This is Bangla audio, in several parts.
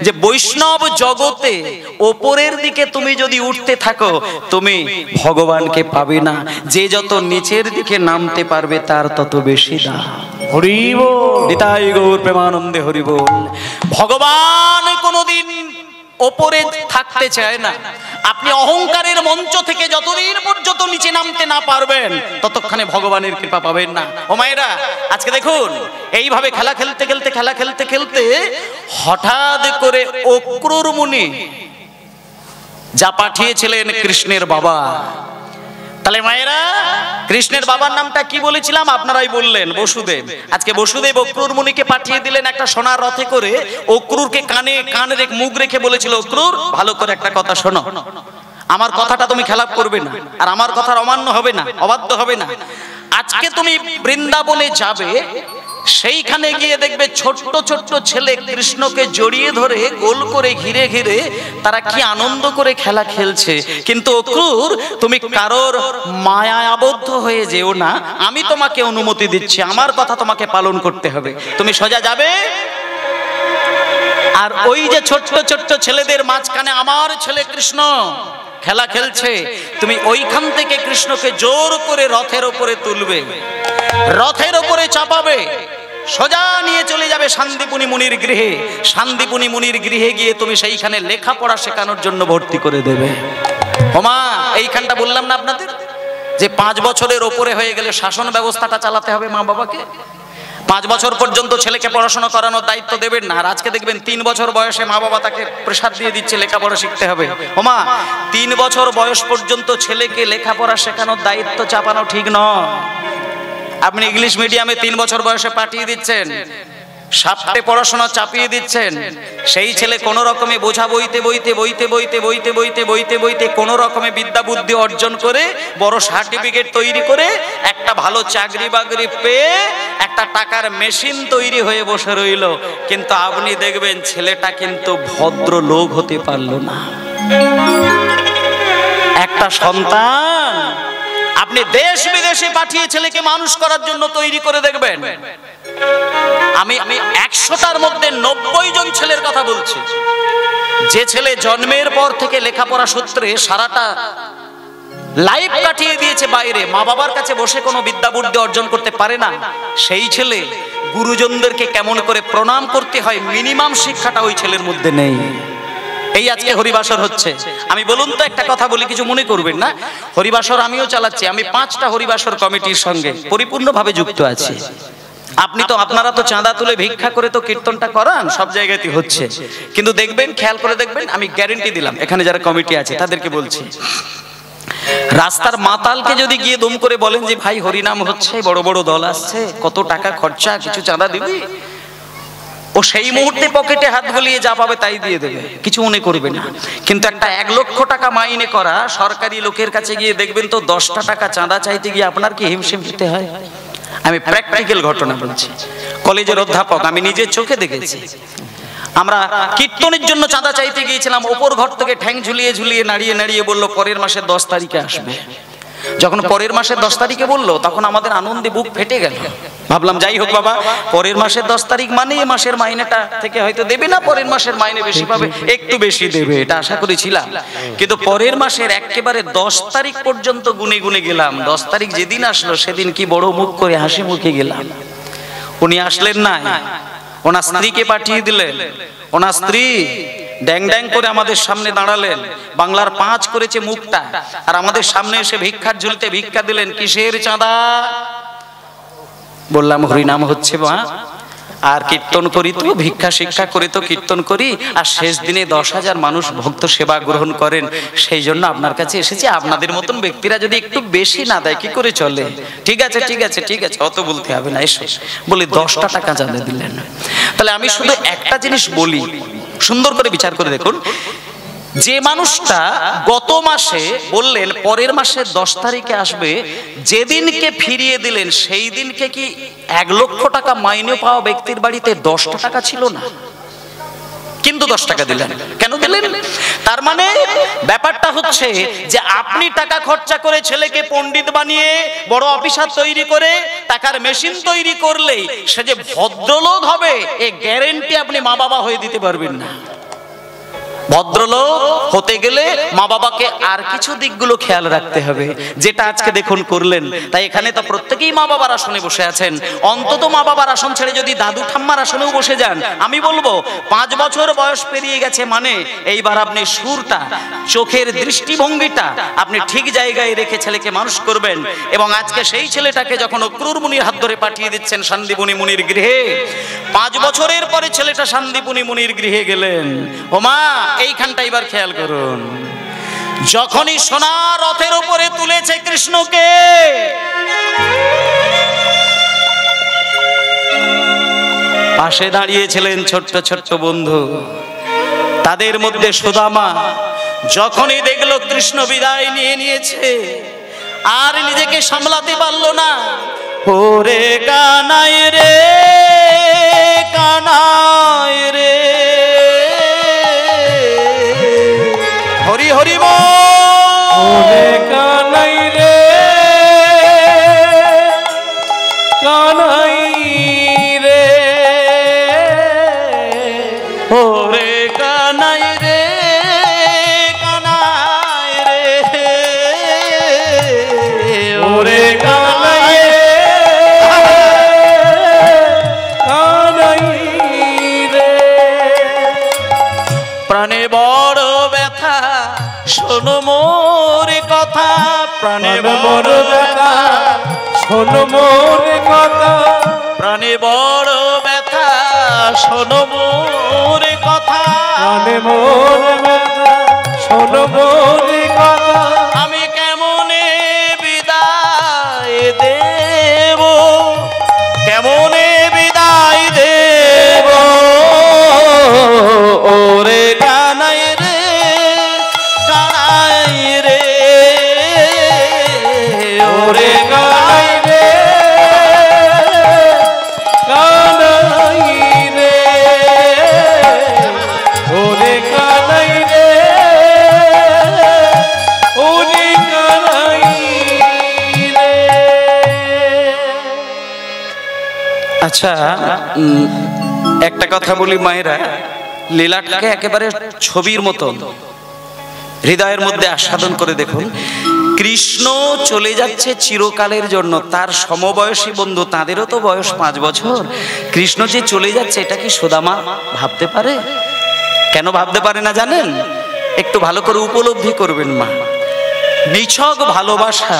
যে বৈষ্ণব জগতে ওপরের দিকে তুমি যদি উঠতে থাকো তুমি ভগবানকে পাবে না, যে যত নিচের দিকে নামতে পারবে তার তত বেশি দাম। হরি বল, নিতাই গৌর প্রেমানন্দে হরি বল। ভগবান কোনোদিন ওপরে থাকতে চায় না। আপনি অহংকারের মঞ্চ থেকে যতদিন পর্যন্ত নিচে নামতে না পারবেন ততক্ষণে ভগবানের কৃপা পাবেন না। ও মায়েরা, আজকে দেখুন এইভাবে খেলা খেলতে খেলতে হঠাৎ করে অক্রূর মুনি যা পাঠিয়েছিলেন কৃষ্ণের বাবা। তাহলে মায়েরা, কৃষ্ণের বাবার নামটা কি বলেছিলাম আপনারাই বললেন, বসুদেব। আজকে বসুদেব অক্রূর মুনিকে পাঠিয়ে দিলেন একটা সোনার রথে করে। অক্রূরকে কানে মুখ রেখে বলেছিল, অক্রূর ভালো করে একটা কথা শোনো, আমার কথাটা তুমি খেলাপ করবে না, আর আমার কথার অমান্য হবে না, অবাধ্য হবে না। আজকে তুমি বৃন্দাবনে যাবে, সেইখানে গিয়ে দেখবে ছোট্ট ছোট্ট ছেলে কৃষ্ণকে জড়িয়ে ধরে গোল করে ঘিরে ঘিরে তারা কি আনন্দ করে খেলা খেলছে। কিন্তু অক্রূর, তুমি কারোর মায়ায় আবদ্ধ হয়ে যেও না, আমি তোমাকে অনুমতি দিচ্ছি, আমার কথা তোমাকে পালন করতে হবে। তুমি সোজা যাবে, আর ওই যে ছোট্ট ছোট্ট ছেলেদের মাঝখানে আমার ছেলে কৃষ্ণ খেলা খেলছে, তুমি ওইখান থেকে কৃষ্ণকে জোর করে রথের ওপরে তুলবে, রথের ওপরে চাপাবে, সোজা নিয়ে চলে যাবে শান্তিপুনি মুনির গৃহে। শান্তিপুনি মুনির গৃহে গিয়ে তুমি সেইখানে লেখাপড়া শেখানোর জন্য ভর্তি করে দেবে। ওমা, এইখানটা বললাম না আপনাদের যে 5 বছরের ওপরে হয়ে গেলে শাসন ব্যবস্থাটা চালাতে হবে মা বাবাকে। 5 বছর পর্যন্ত ছেলেকে পড়াশোনা করানোর দায়িত্ব দেবেন না। আর আজকে দেখবেন 3 বছর বয়সে মা বাবা তাকে প্রেসার দিয়ে দিচ্ছে লেখাপড়া শিখতে হবে। ওমা, 3 বছর বয়স পর্যন্ত ছেলেকে লেখাপড়া শেখানোর দায়িত্ব চাপানো ঠিক নয়। আপনি ইংলিশ মিডিয়ামে 3 বছর বয়সে পাঠিয়ে দিচ্ছেন, সাপ্তাহে পড়াশোনা চাপিয়ে দিচ্ছেন। সেই ছেলে কোনো রকমে বোঝা বইতে কোনো রকমে বিদ্যা বুদ্ধি অর্জন করে বড় সার্টিফিকেট তৈরি করে একটা ভালো চাকরি বাকরি পেয়ে একটা টাকার মেশিন তৈরি হয়ে বসে রইল। কিন্তু আপনি দেখবেন ছেলেটা কিন্তু ভদ্র লোক হতে পারল না। একটা সন্তান আপনি দেশ বিদেশে পাঠিয়ে ছেলেকে মানুষ করার জন্য তৈরি করে দেখবেন, আমি 100টার মধ্যে 90 জন ছেলের কথা বলছি, যে ছেলে জন্মের পর থেকে লেখাপড়া সূত্রে সারাটা লাইফ কাটিয়ে দিয়েছে বাইরে, মা বাবার কাছে বসে কোনো বিদ্যা বুদ্ধি অর্জন করতে পারে না। সেই ছেলে গুরুজনদেরকে কেমন করে প্রণাম করতে হয় মিনিমাম শিক্ষাটা ওই ছেলের মধ্যে নেই। এই আজকে হরিবাসর হচ্ছে। আমি বলুন তো একটা কথা বলি, কিছু মনে করবেন না, হরিবাসর আমিও চালাচ্ছি। আমি 5টা হরিবাসর কমিটির সঙ্গে পরিপূর্ণভাবে যুক্ত আছি। আপনারা তো চাঁদা তুলে ভিক্ষা করে তো কীর্তনটা করান, সব জায়গাতে হচ্ছে। কিন্তু দেখবেন, খেয়াল করে দেখবেন, আমি গ্যারেন্টি দিলাম, এখানে যারা কমিটি আছে তাদেরকে বলছি, রাস্তার মাতালকে যদি গিয়ে দম করে বলেন যে ভাই হরিনাম হচ্ছে, বড় বড় দল আসছে, কত টাকা খরচা, কিছু চাঁদা দিবি, ও সেই মুহূর্তে পকেটে হাত গলিয়ে যা পাবে তাই দিয়ে দেবে, কিছু মনে করবে না। কিন্তু একটা 1 লক্ষ টাকা মাইনে করা সরকারি লোকের কাছে গিয়ে দেখবেন তো 10টা টাকা চাঁদা চাইতে গিয়ে আপনার কি হিমশিম খেতে হয়। আমি প্র্যাকটিক্যাল ঘটনা বলছি, কলেজের অধ্যাপক, আমি নিজের চোখে দেখেছি। আমরা কীর্তনের জন্য চাঁদা চাইতে গিয়েছিলাম, ওপর ঘর থেকে ঠ্যাং ঝুলিয়ে ঝুলিয়ে নাড়িয়ে নাড়িয়ে বললো পরের মাসের 10 তারিখে আসবে। যখন পরের মাসের 10 তারিখে বললো তখন আমাদের আনন্দে বুক ফেটে গেল। ভাবলাম যাই হোক বাবা, পরের মাসের 10 তারিখ মানে এ মাসের মাইনেটা থেকে হয়তো দেবে না, পরের মাসের মাইনে বেশি পাবে, একটু বেশি দেবে, এটা আশা করেছিলাম। কিন্তু পরের মাসের একেবারে 10 তারিখ পর্যন্ত গুনে গুনে গেলাম। 10 তারিখ যেদিন আসলো সেদিন কি বড় মুখ করে হাসি মুখে গেলাম। উনি আসলেন না, ওনার স্ত্রীকে পাঠিয়ে দিলেন। ওনার স্ত্রী ড্যাং ড্যাং করে আমাদের সামনে দাঁড়ালেন, বাংলার 5 করেছে মুখটা, আর আমাদের সামনে এসে ভিক্ষার ঝুলতে ভিক্ষা দিলেন। কিসের চাঁদা? বললাম হরিনাম হচ্ছে মা, আর কীর্তন করি তো, ভিক্ষা শিক্ষা করে তো কীর্তন করি, আর শেষ দিনে 10,000 মানুষ ভক্ত সেবা গ্রহণ করেন, সেই জন্য আপনার কাছে এসেছি। আপনাদের মতন ব্যক্তিরা যদি একটু বেশি না দেয় কি করে চলে? ঠিক আছে ঠিক আছে ঠিক আছে, অত বলতে হবে না, এসো। বলি 10টা টাকা চাঁদা দিলেন। তাহলে আমি শুধু একটা জিনিস বলি, সুন্দর করে বিচার করে দেখুন, যে মানুষটা গত মাসে বললেন পরের মাসের 10 তারিখে আসবে, যেদিনকে ফিরিয়ে দিলেন সেই দিনকে কি 1 লক্ষ টাকা মাইনে পাওয়া ব্যক্তির বাড়িতে 10টা টাকা ছিল না, কিন্তু 10 টাকা দিলেন। কেন দিলেন? তার মানে ব্যাপারটা হচ্ছে যে আপনি টাকা খরচা করে ছেলেকে পণ্ডিত বানিয়ে বড় অফিসার তৈরি করে টাকার মেশিন তৈরি করলেই সে যে ভদ্রলোক হবে এ গ্যারেন্টি আপনি মা বাবা হয়ে দিতে পারবেন না। ভদ্রলোক হতে গেলে মা বাবাকে আর কিছু দিকগুলো খেয়াল রাখতে হবে, যেটা আজকে দেখুন করলেন। তাই এখানে তো প্রত্যেকেই মা বাবার আসনে বসে আছেন, অন্তত মা বাবার আসন ছেড়ে যদি দাদু ঠাম্মার আসনেও বসে যান, আমি বলবো 5 বছর বয়স পেরিয়ে গেছে মানে এইবার আপনি সুরটা, চোখের দৃষ্টিভঙ্গিটা আপনি ঠিক জায়গায় রেখে ছেলেকে মানুষ করবেন। এবং আজকে সেই ছেলেটাকে যখন অক্রুর মুনির হাত ধরে পাঠিয়ে দিচ্ছেন সন্দীপনী মুনির গৃহে, 5 বছরের পরে ছেলেটা সন্দীপনী মুনির গৃহে গেলেন। ও মা, এইখানটা এবার খেয়াল করুন, যখনই সোনার রথের উপরে তুলেছে কৃষ্ণকে, পাশে দাঁড়িয়েছিলেন ছোট্ট ছোট্ট বন্ধু, তাদের মধ্যে সুদামা যখনই দেখলো কৃষ্ণ বিদায় নিয়ে নিয়েছে, আর নিজেকে সামলাতে পারলো না। ওরে কানাই রে, কানাই রে, হরি হরি বল। ওরে কানাই রে, কানাই রে, ওরে কানাই রে, কানাই রে, ওরে কানাই রে, কানাই রে। প্রাণে বড় ব্যথা, শোনো মোর কথা, প্রাণে বড় ব্যথা, শোনো মোর কথা, প্রাণে বড় ব্যথা, শোনো মোর কথা, প্রাণে মোর ব্যথা, শোনো মোর কথা। আমি কেমনে বিদায় দেব, কেমনে বিদায় দেব, ওরে কানাই রে, কানাই রে, ওরে কানাই রে, কানাই রে, ওরে কানাই রে, ওরে কানাই রে। আচ্ছা, একটা কথা বলি মায়েরা, লীলাটাকে একেবারে ছবির মতো হৃদয়ের মধ্যে আস্বাদন করে দেখুন। কৃষ্ণ চলে যাচ্ছে চিরকালের জন্য, তার সমবয়সী বন্ধু, তাদেরও তো বয়স 5 বছর। কৃষ্ণ যে চলে যাচ্ছে, এটা কি সুদামা ভাবতে পারে? কেন ভাবতে পারে না জানেন? একটু ভালো করে উপলব্ধি করবেন মা। নিছক ভালোবাসা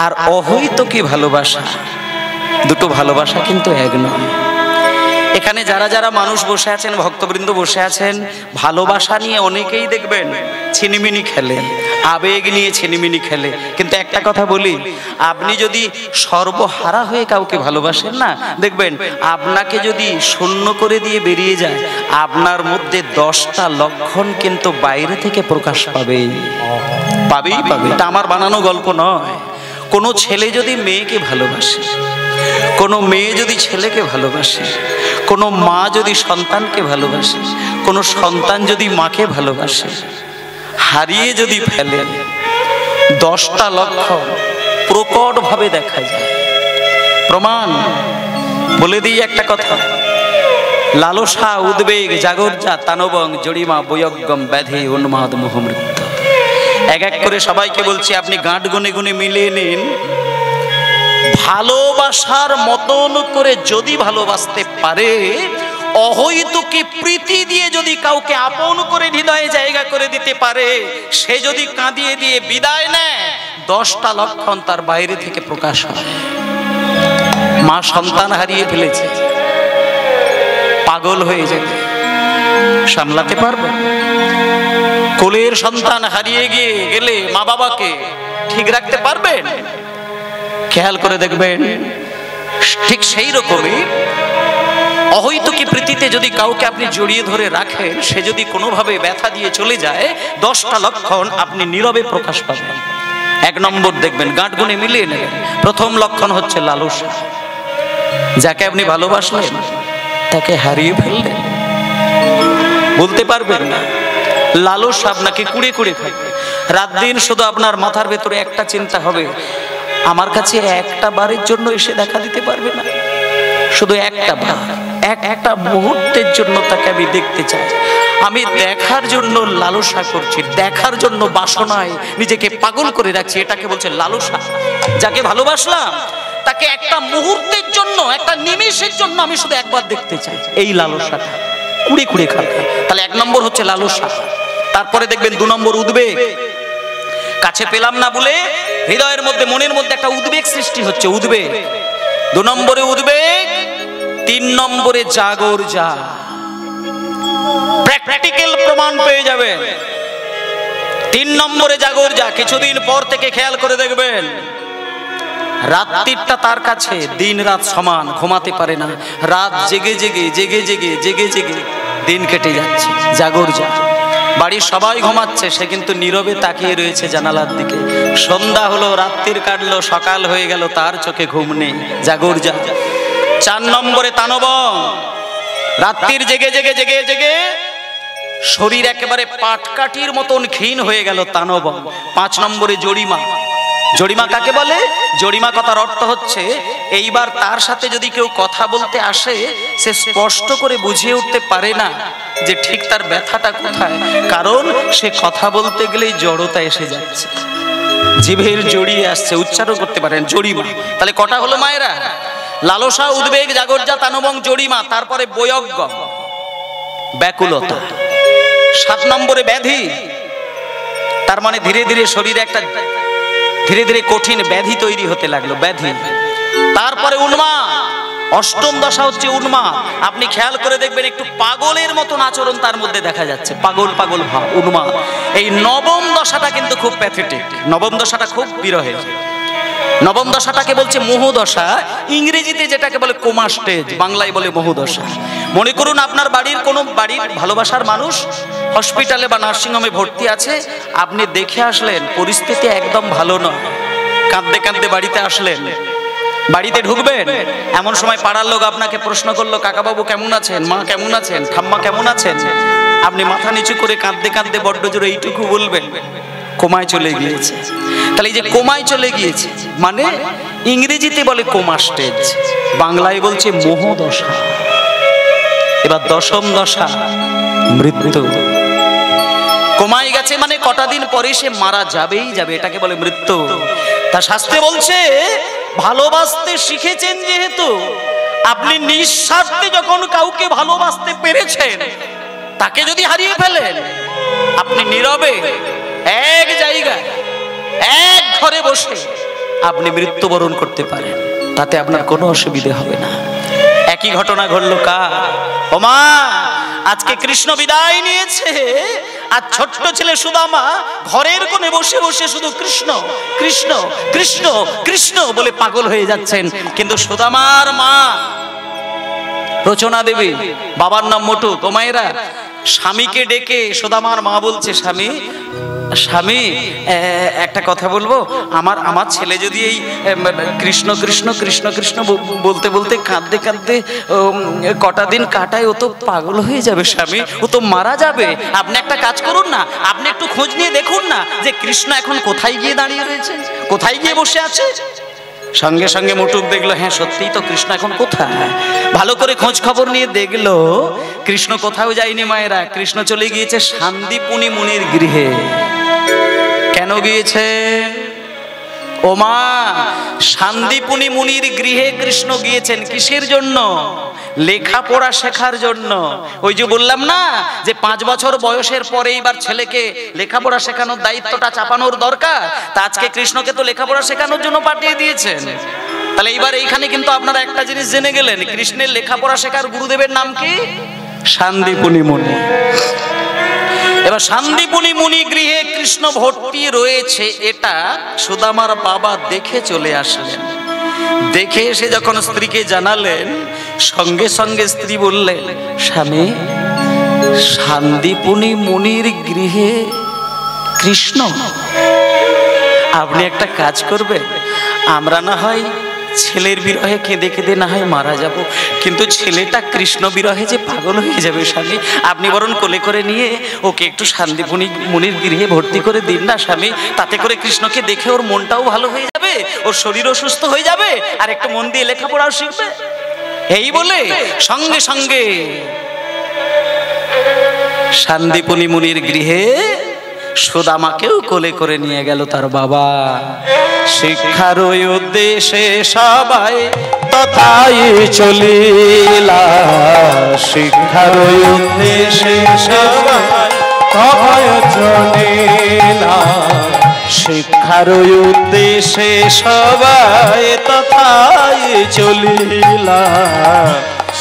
আর অহৈতুকী ভালোবাসা, দুটো ভালোবাসা কিন্তু এক নয়। এখানে যারা যারা মানুষ বসে আছেন, ভক্তবৃন্দ বসে আছেন, ভালোবাসা নিয়ে অনেকেই দেখবেন ছিনিমিনি খেলে, আবেগ নিয়ে ছিনিমিনি খেলে। কিন্তু একটা কথা বলি, আপনি যদি সর্বহারা হয়ে কাউকে ভালোবাসেন না, দেখবেন আপনাকে যদি শূন্য করে দিয়ে বেরিয়ে যায়, আপনার মধ্যে 10টা লক্ষণ কিন্তু বাইরে থেকে প্রকাশ পাবেই পাবে। এটা আমার বানানো গল্প নয়। কোনো ছেলে যদি মেয়েকে ভালোবাসে, কোনো মেয়ে যদি ছেলেকে ভালোবাসে, কোনো মা যদি সন্তানকে ভালোবাসে, কোনো সন্তান যদি মাকে ভালোবাসে, হারিয়ে যদি ফেলে, 10টা লক্ষণ প্রকটভাবে দেখা যায়। প্রমাণ বলে দিই একটা কথা, লালসা, উদ্বেগ, জাগরজা, তানবং, জড়িমা, বৈয়জ্ঞম, ব্যাধি, উন্মাদ, মোহমৃত্যু। এক এক করে সবাইকে বলছি, আপনি গাঁট গুনে গুনে মিলিয়ে নিন। ভালোবাসার মতন করে যদি ভালোবাসতে পারে, অহৈতুকী প্রীতি দিয়ে যদি কাউকে আপন করে হৃদয়ে জায়গা করে দিতে পারে, সে যদি কাঁদিয়ে দিয়ে বিদায় নেয়, 10টা লক্ষণ তার বাইরে থেকে প্রকাশ হয়। মা সন্তান হারিয়ে ফেলেছে, পাগল হয়ে যাবে, সামলাতে পারবে? কোলের সন্তান হারিয়ে গেলে মা বাবাকে ঠিক রাখতে পারবেন? খেয়াল করে দেখবেন, ঠিক সেই রকমই অহৈতুকী প্রীতিতে যদি কাউকে আপনি জড়িয়ে ধরে রাখেন, সে যদি কোনোভাবে ব্যথা দিয়ে চলে যায়, 10টা লক্ষণ আপনি নীরবে প্রকাশ পাবেন। 1 নম্বর দেখবেন, গাঁট গুনে মিলিয়ে নেবেন। প্রথম লক্ষণ হচ্ছে লালসা। যাকে আপনি ভালোবাসলেন তাকে হারিয়ে ফেললেন, বলতে পারবেন না। লালসা আপনাকে কুড়ে কুড়ে খাবে। রাত দিন শুধু আপনার মাথার ভেতরে একটা চিন্তা হবে, আমার কাছে একটা বারের জন্য এসে দেখা দিতে পারবে না? শুধু একটা বার, একটা মুহূর্তের জন্য তাকে আমি দেখতে চাই, আমি দেখার জন্য লালসা করছি, দেখার জন্য বাসনায় নিজেকে পাগল করে রাখছি, এটাকে বলছে লালসা। যাকে ভালোবাসলাম তাকে একটা মুহূর্তের জন্য, একটা নিমেষের জন্য আমি শুধু একবার দেখতে চাই, এই লালসাটা কুড়ে কুড়ে খাওয়া। তাহলে 1 নম্বর হচ্ছে লালসা। তারপরে দেখবেন 2 নম্বর উদ্বেগ। কাছে পেলাম না বলে হৃদয়ের মধ্যে, মনের মধ্যে একটা উদ্বেগ সৃষ্টি হচ্ছে, উদ্বেগ। 2 নম্বরে উদ্বেগ, 3 নম্বরে জাগর যা। প্র্যাকটিক্যাল প্রমাণ পেয়ে যাবেন। 3 নম্বরে জাগর যা। কিছুদিন পর থেকে খেয়াল করে দেখবেন রাত্রিটা তার কাছে দিন রাত সমান, ঘুমাতে পারে না, রাত জেগে জেগে জেগে জেগে জেগে জেগে দিন কেটে যাচ্ছে। জাগর যা। বাড়ির সবাই ঘুমাচ্ছে, সে কিন্তু নীরবে তাকিয়ে রয়েছে জানালার দিকে। সন্ধ্যা হলো, রাত্রির কাটলো, সকাল হয়ে গেল, তার চোখে ঘুম নেই। জাগর যা। 4 নম্বরে তানবং। রাত্রির জেগে জেগে জেগে জেগে শরীর একেবারে পাটকাঠির মতন ক্ষীণ হয়ে গেল, তানবং। 5 নম্বরে জরিমা। জরিমা কাকে বলে? জরিমা কথার অর্থ হচ্ছে এইবার তার সাথে যদি কেউ কথা বলতে আসে, সে স্পষ্ট করে বুঝিয়ে উঠতে পারে না যে ঠিক তার ব্যথাটা কোথায়, কারণ সে কথা বলতে গেলেই জড়তা এসে যাচ্ছে, জিভের জড়িয়ে আসছে, উচ্চারণ করতে পারেন। জরিমা। তাহলে কটা হলো মায়েরা? লালসা, উদ্বেগ, জাগরজা, তানবং, জরিমা। তারপরে বৈরাগ্য, ব্যাকুলতা। 7 নম্বরে ব্যাধি। তার মানে ধীরে ধীরে শরীরে একটা ধীরে ধীরে কঠিন ব্যাধি তৈরি হতে লাগলো, ব্যাধি। তারপরে উন্মাদ। 8ম দশা হচ্ছে উন্মাদ। আপনি খেয়াল করে দেখবেন একটু পাগলের মতন আচরণ তার মধ্যে দেখা যাচ্ছে, পাগল পাগল ভাব, উন্মাদ। এই 9ম দশাটা কিন্তু খুব প্যাথেটিক। 9ম দশাটা খুব বিরহের। 9ম দশাটাকে বলছে মোহদশা, ইংরেজিতে যেটাকে বলে কোমা স্টেজ, বাংলায় বলে মোহদশা। মনে করুন আপনার বাড়ির কোনো ভালোবাসার মানুষ হসপিটালে বা নার্সিংহোমে ভর্তি আছে, আপনি দেখে আসলেন পরিস্থিতি একদম ভালো নয়, কাঁদতে কাঁদতে বাড়িতে আসলেন, বাড়িতে ঢুকবেন, এমন সময় পাড়ার লোক আপনাকে প্রশ্ন করলো, কাকাবাবু কেমন আছেন, মা কেমন আছেন, ঠাম্মা কেমন আছেন? আপনি মাথা নিচু করে কাঁদতে কাঁদতে বড্ড জোরে এইটুকু বলবেন, কোমায় চলে গিয়েছে। তাহলে এই যে কোমায় চলে গিয়েছে মানে ইংরেজিতে বলে কোমা স্টেজ, বাংলায় বলছে মোহদশা। এবার 10ম দশা মৃত্যু। কোমায় গেছে মানে কটা দিন পরে সে মারা যাবেই যাবে, এটাকে বলে মৃত্যু। তা শাস্ত্রে বলছে ভালোবাসতে শিখেছেন যেহেতু, আপনি নিঃস্বার্থে যখন কাউকে ভালোবাসতে পেরেছেন, তাকে যদি হারিয়ে ফেলেন, আপনি নীরবে এক জায়গায় এক ঘরে বসে আপনি মৃত্যুবরণ করতে পারেন, তাতে আপনার কোনো অসুবিধে হবে না। একই ঘটনা ঘটলো কার? ও মা, আজকে কৃষ্ণ বিদায় নিয়েছে, আর ছোট্ট ছেলে সুদামা ঘরের কোণে বসে বসে শুধু কৃষ্ণ কৃষ্ণ কৃষ্ণ কৃষ্ণ বলে পাগল হয়ে যাচ্ছেন। কিন্তু সুদামার মা রচনা দেবী, বাবার নাম মোটু, তোমায়েরা, স্বামীকে ডেকে সুদামার মা বলছে, স্বামী স্বামী একটা কথা বলবো, আমার ছেলে যদি এই কৃষ্ণ কৃষ্ণ কৃষ্ণ কৃষ্ণ বলতে বলতে কাঁদতে কাঁদতে কটা দিন কাটায়, ও তো পাগল হয়ে যাবে স্বামী, ও তো মারা যাবে। আপনি একটা কাজ করুন না, আপনি একটু খোঁজ নিয়ে দেখুন না যে কৃষ্ণ এখন কোথায় গিয়ে দাঁড়িয়ে রয়েছে, কোথায় গিয়ে বসে আছে। সঙ্গে সঙ্গে মুটুক দেখলো, হ্যাঁ সত্যিই তো কৃষ্ণ এখন কোথায়। ভালো করে খোঁজ খবর নিয়ে দেখলো কৃষ্ণ কোথাও যায়নি মায়েরা, কৃষ্ণ চলে গিয়েছে শান্তিপুনি মুনির গৃহে। কেন গিয়েছে? ও মা, শান্তিপুনি মুনির গৃহে কৃষ্ণ গিয়েছেন কিসের জন্য? লেখাপড়া শেখার জন্য। ওই যে বললাম না যে 5 বছর বয়সের পরে এবার ছেলেকে লেখাপড়া শেখানোর দায়িত্বটা চাপানোর দরকার, তা আজকে কৃষ্ণকে তো লেখাপড়া শেখানোর জন্য পাঠিয়ে দিয়েছেন। তাহলে এইবার এইখানে কিন্তু আপনারা একটা জিনিস জেনে গেলেন, কৃষ্ণের লেখাপড়া শেখার গুরুদেবের নাম কি? শান্তিপুনি মুনি। এবার শান্তিপুনি মুনি গৃহে কৃষ্ণ ভর্তি রয়েছে, এটা সুদামার বাবা দেখে চলে আসলেন। দেখে এসে যখন স্ত্রীকে জানালেন, সঙ্গে সঙ্গে স্ত্রী বললেন, স্বামী শান্তিপুনি মুনির গৃহে কৃষ্ণ, আপনি একটা কাজ করবেন, আমরা না হয় ছেলের বিরহে কেঁদে কেঁদে না হয় মারা যাব, কিন্তু ছেলেটা কৃষ্ণ বিরহে যে পাগল হয়ে যাবে স্বামী, আপনি বরং কোলে করে নিয়ে ওকে একটু শান্তিপুনি মুনির গৃহে ভর্তি করে দিন না স্বামী, তাতে করে কৃষ্ণকে দেখে ওর মনটাও ভালো হয়ে যাবে, ওর শরীরও সুস্থ হয়ে যাবে, আর একটু মন দিয়ে লেখাপড়াও শিখবে। এই বলে সঙ্গে সঙ্গে শান্তিপুনি মুনির গৃহে সুদামাকেও কোলে করে নিয়ে গেল তার বাবা। শিক্ষার উদ্দেশ্যে সবাই তথাই চলিলা, শিক্ষার উদ্দেশ্যে সবাই তথায় চলিলা, শিক্ষার উদ্দেশ্যে সবাই তথাই চলিলা,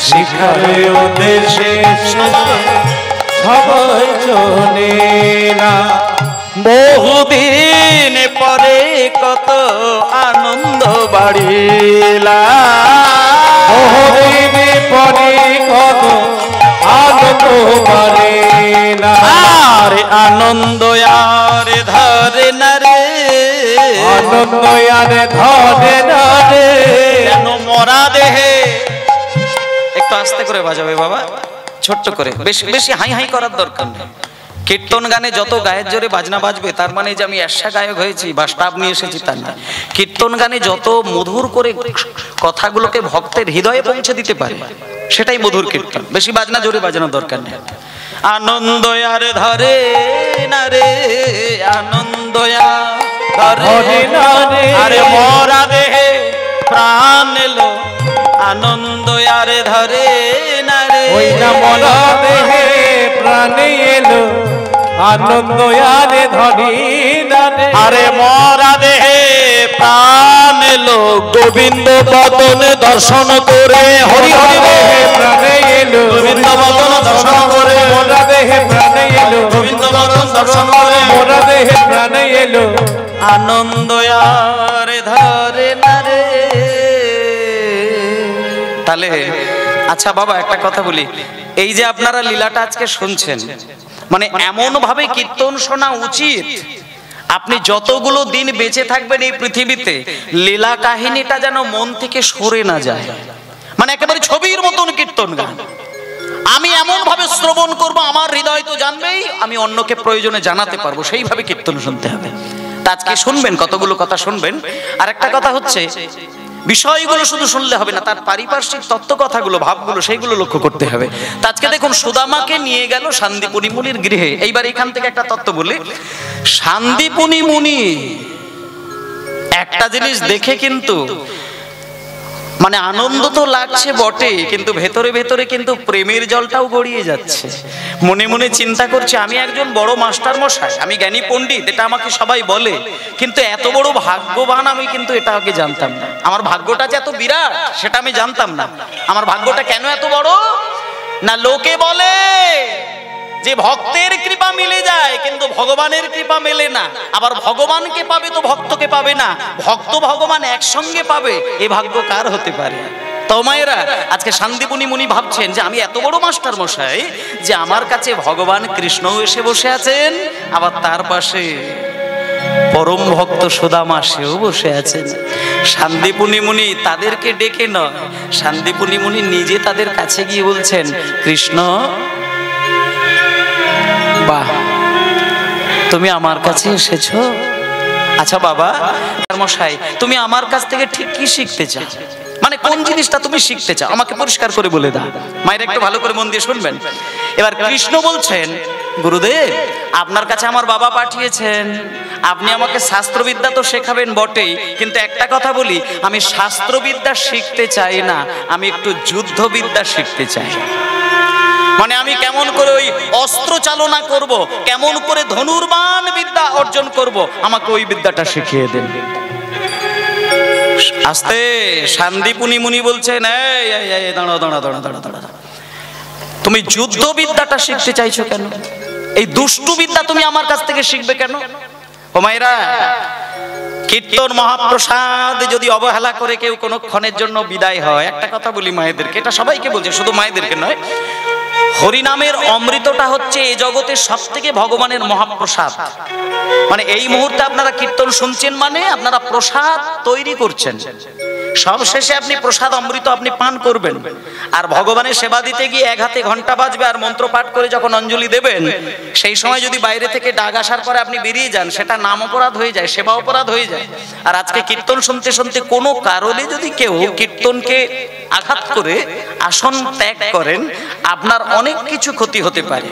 শিক্ষার উদ্দেশ্যে সবাই চলিলা। বহুদিন পরে কত আনন্দ বাড়িলা, বহুদিন পরে কত আনন্দ বাড়িলা, আরে আনন্দ আর ধরে না রে, আনন্দ আর ধরে না রে, কেন মরা দেহে। একটু আস্তে করে বাজাবে বাবা, ছোট্ট করে, বেশি বেশি হাই হাই করার দরকার নেই। কীর্তন গানে যত গায়ের জোরে বাজনা বাজবে তার মানে যে আমি এসা গায়ক হয়েছি বা স্টাফ নিয়ে এসেছি তা না। কীর্তন গানে যত মধুর করে কথাগুলোকে ভক্তের হৃদয়ে পৌঁছে দিতে পারে সেটাই মধুর কীর্তন। বেশি বাজনা জোরে বাজানোর দরকার নেই। আনন্দ আর ধরে না রে, আনন্দ আর ধরে না রে, আরে মরা দেহে প্রাণ এলো, আনন্দ আর ধরে না রে, ওই না মরা দেহে প্রাণ এলো, আনন্দ আর ধরি না রে, আরে মরা দেহে প্রাণ এলো, গোবিন্দ বদন দর্শন করে, হরি হরি দেহে প্রাণ এলো, গোবিন্দ বদন দর্শন করে, মরা দেহে প্রাণ এলো, গোবিন্দ বদন দর্শন করে, মরা দেহে প্রাণ এলো, আনন্দ আর ধরে না রে। তাহলে আচ্ছা বাবা একটা কথা বলি, এই যে আপনারা লীলাটা আজকে শুনছেন, মানে এমন ভাবে কীর্তন শোনা উচিত আপনি যতগুলো দিন বেঁচে থাকবেন এই পৃথিবীতে লীলা কাহিনীটা যেন মন থেকে সরে না যায়। মানে একেবারে ছবির মতন কীর্তন গান আমি এমন ভাবে শ্রবণ করব, আমার হৃদয় তো জানবেই, আমি অন্যকে প্রয়োজনে জানাতে পারবো, সেইভাবে কীর্তন শুনতে হবে। তা আজকে শুনবেন, কতগুলো কথা শুনবেন। আর একটা কথা হচ্ছে, বিষয়গুলো শুধু শুনলে হবে না, তার পারিপার্শ্বিক তত্ত্ব কথাগুলো, ভাবগুলো, সেইগুলো লক্ষ্য করতে হবে। তা আজকে দেখুন সুদামাকে নিয়ে গেল শান্তিপুনি মুনির গৃহে। এইবার এখান থেকে একটা তত্ত্ব বলি, শান্তিপুনি মুনি একটা জিনিস দেখে কিন্তু মানে আনন্দ তো লাগছে বটে, কিন্তু ভেতরে ভেতরে কিন্তু প্রেমের জলটাও গড়িয়ে যাচ্ছে। মনে মনে চিন্তা করছে, আমি একজন বড় মাস্টার মশাই, আমি জ্ঞানী পণ্ডিত, এটা আমাকে সবাই বলে, কিন্তু এত বড় ভাগ্যবান আমি কিন্তু এটা আগে জানতাম না। আমার ভাগ্যটা যে এত বিরাট সেটা আমি জানতাম না। আমার ভাগ্যটা কেন এত বড় না, লোকে বলে যে ভক্তের কৃপা মিলে যায় কিন্তু ভগবানের কৃপা মেলে না, আবার ভগবানকে পাবে তো ভক্তকে পাবে না, ভক্ত ভগবান একসঙ্গে পাবে, এ ভাগ্য কার হতে পারে? তো মায়েরা, আজকে শান্তিপুনি মুনি ভাবছেন যে আমি এত বড় মাস্টার মশাই যে আমার কাছে ভগবান কৃষ্ণও এসে বসে আছেন, আবার তার পাশে পরম ভক্ত সুদামা সেও বসে আছেন। শান্তিপুনি মুনি তাদেরকে ডেকে নয়, শান্তিপুনি মুনি নিজে তাদের কাছে গিয়ে বলছেন, কৃষ্ণ বাহ, তুমি আমার কাছে এসেছো। আচ্ছা বাবা মশাই, তুমি আমার কাছ থেকে ঠিক কি শিখতে চাও, মানে কোন জিনিসটা তুমি শিখতে চাও আমাকে পরিষ্কার করে বলে দাও। মায়ের একটু ভালো করে মন দিয়ে শুনবেন। এবার কৃষ্ণ বলছেন, গুরুদেব আপনার কাছে আমার বাবা পাঠিয়েছেন, আপনি আমাকে শাস্ত্রবিদ্যা তো শেখাবেন বটেই, কিন্তু একটা কথা বলি, আমি শাস্ত্রবিদ্যা শিখতে চাই না, আমি একটু যুদ্ধবিদ্যা শিখতে চাই। মানে আমি কেমন করে ওই অস্ত্র চালনা করব, কেমন করে ধনুর্বাণ বিদ্যা অর্জন করব, আমাকে ওই বিদ্যাটা শিখিয়ে দেন। আস্তে শান্তিপুনি মুনি বলছেন, এই দাঁড়াও দাঁড়াও দাঁড়াও দাঁড়াও দাঁড়াও, তুমি যুদ্ধ বিদ্যাটা শিখতে চাইছো কেন? এই দুষ্টু বিদ্যা তুমি আমার কাছ থেকে শিখবে কেন? ও মায়েরা, কীর্তন মহাপ্রসাদ যদি অবহেলা করে কেউ কোনো ক্ষণের জন্য বিদায় হয়, একটা কথা বলি মায়েদেরকে, এটা সবাইকে বলছে, শুধু মায়েদেরকে নয়, হরিনামের অমৃতটা হচ্ছে এই জগতের সব থেকে ভগবানের মহাপ্রসাদ। মানে এই মুহূর্তে আপনারা কীর্তন শুনছেন, মানে আপনারা প্রসাদ তৈরি করছেন। সব শেষে আপনি প্রসাদ অমৃত আপনি পান করবেন। আর ভগবানের সেবা দিতে গিয়ে এক হাতে ঘন্টা বাজবে আর মন্ত্র পাঠ করে যখন অঞ্জলি দেবেন, সেই সময় যদি বাইরে থেকে ডাক আসার পরে আপনি বেরিয়ে যান, সেটা নাম অপরাধ হয়ে যায়, সেবা অপরাধ হয়ে যায়। আর আজকে কীর্তন শুনতে শুনতে কোনো কারণে যদি কেউ কীর্তনকে আঘাত করে আসন ত্যাগ করেন, আপনার অনেক কিছু ক্ষতি হতে পারে।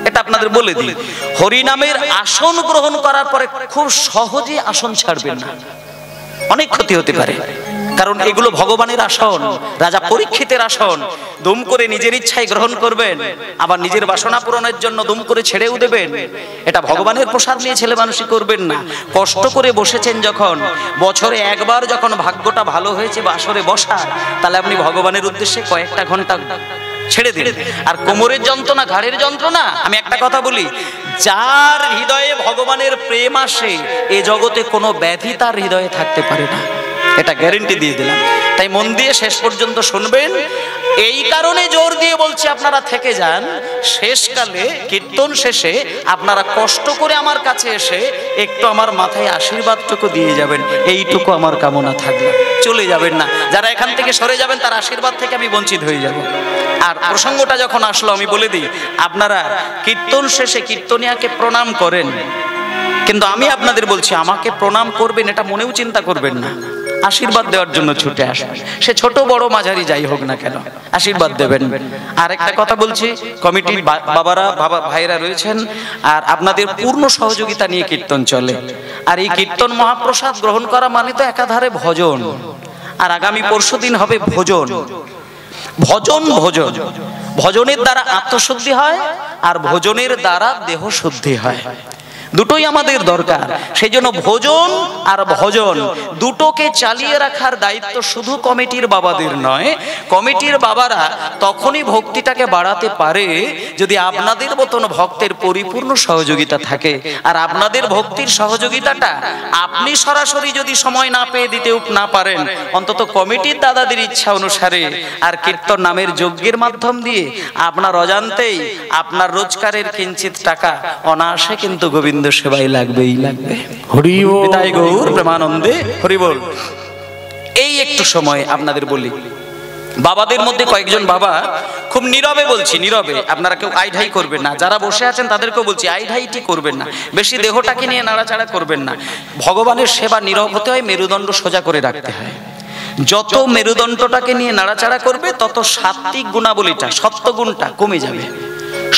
এটা আপনাদের বলে দিই, হরিনামের আসন গ্রহণ করার পরে খুব সহজে আসন ছাড়বেন না, অনেক ক্ষতি হতে পারে। কারণ এগুলো ভগবানের আসন, রাজা পরীক্ষিতের আসন। দুম করে নিজের ইচ্ছায় গ্রহণ করবেন, আবার নিজের বাসনা পূরণের জন্য দুম করে ছেড়েও দেবেন। এটা ভগবানের প্রসাদ নিয়ে ছেলে মানুষই করবেন না। কষ্ট করে বসেছেন যখন, বছরে একবার যখন ভাগ্যটা ভালো হয়েছে বাসরে বসা, তাহলে আপনি ভগবানের উদ্দেশ্যে কয়েকটা ঘন্টা ছেড়ে দিন। আর কোমরের যন্ত্রণা, ঘাড়ের যন্ত্রণা, আমি একটা কথা বলি, যার হৃদয়ে ভগবানের প্রেম আসে, এ জগতে কোনো ব্যাধি তার হৃদয়ে থাকতে পারে না, এটা গ্যারেন্টি দিয়ে দিলাম। তাই মন দিয়ে শেষ পর্যন্ত শুনবেন। এই কারণে জোর দিয়ে বলছি আপনারা থেকে যান, শেষকালে কীর্তন শেষে আপনারা কষ্ট করে আমার কাছে এসে একটু আমার মাথায় আশীর্বাদটুকু দিয়ে যাবেন, এইটুকু আমার কামনা থাকবে। চলে যাবেন না, যারা এখান থেকে সরে যাবেন তার আশীর্বাদ থেকে আমি বঞ্চিত হয়ে যাব। আর প্রসঙ্গটা যখন আসলো আমি বলে দিই, আপনারা কীর্তন শেষে কীর্তনিয়াকে প্রণাম করেন, কিন্তু আমি আপনাদের বলছি আমাকে প্রণাম করবেন এটা মনেও চিন্তা করবেন না, আশীর্বাদ দেওয়ার জন্য ছুটে আসবেন। সে ছোট বড় মাঝারি যাই হোক না কেন, আশীর্বাদ দেবেন। আর একটা কথা বলছি, কমিটির বাবারা ভাইরা রয়েছেন, আর আপনাদের পূর্ণ সহযোগিতা নিয়ে কীর্তন চলে। আর এই কীর্তন মহাপ্রসাদ গ্রহণ করা মানে তো একাধারে ভজন, আর আগামী পরশুদিন হবে ভোজন। ভজন ভোজন, ভজনের দ্বারা আত্মশুদ্ধি হয় আর ভোজনের দ্বারা দেহ শুদ্ধি হয়, দুটোই আমাদের দরকার। সেই জন্য ভোজন আর ভজন দুটোকে চালিয়ে রাখার দায়িত্ব শুধু কমিটির বাবাদের নয়। কমিটির বাবারা তখনই ভক্তিটাকে বাড়াতে পারে যদি আপনাদের মতন ভক্তের পরিপূর্ণ সহযোগিতা থাকে। আর আপনাদের ভক্তির সহযোগিতাটা আপনি সরাসরি যদি সময় না পেয়ে দিতেও না পারেন, অন্তত কমিটির দাদাদের ইচ্ছা অনুসারে আর কীর্তন নামের যজ্ঞের মাধ্যম দিয়ে আপনার অজান্তেই আপনার রোজগারের কিঞ্চিত টাকা অনায়াসে কিন্তু গোবিন্দ সেবাই লাগবেই লাগবে। হরি বল, তাই গৌর প্রেমানন্দে হরি বল। এই একটু সময় আপনাদের বলি, বাবাদের মধ্যে কয়েকজন বাবা খুব নীরবে, বলছি নীরবে, আপনারা কেউ আইঢাই করবেন না। যারা বসে আছেন তাদেরকেও বলছি আইঢাইটি করবেন না, বেশি দেহটাকে নিয়ে নাড়াচাড়া করবেন না। ভগবানের সেবা নীরব হতে হয়, মেরুদণ্ড সোজা করে রাখতে হয়। যত মেরুদণ্ডটাকে নিয়ে নাড়াচাড়া করবে তত সাত্বিক গুণাবলীটা, সত্যগুণটা কমে যাবে।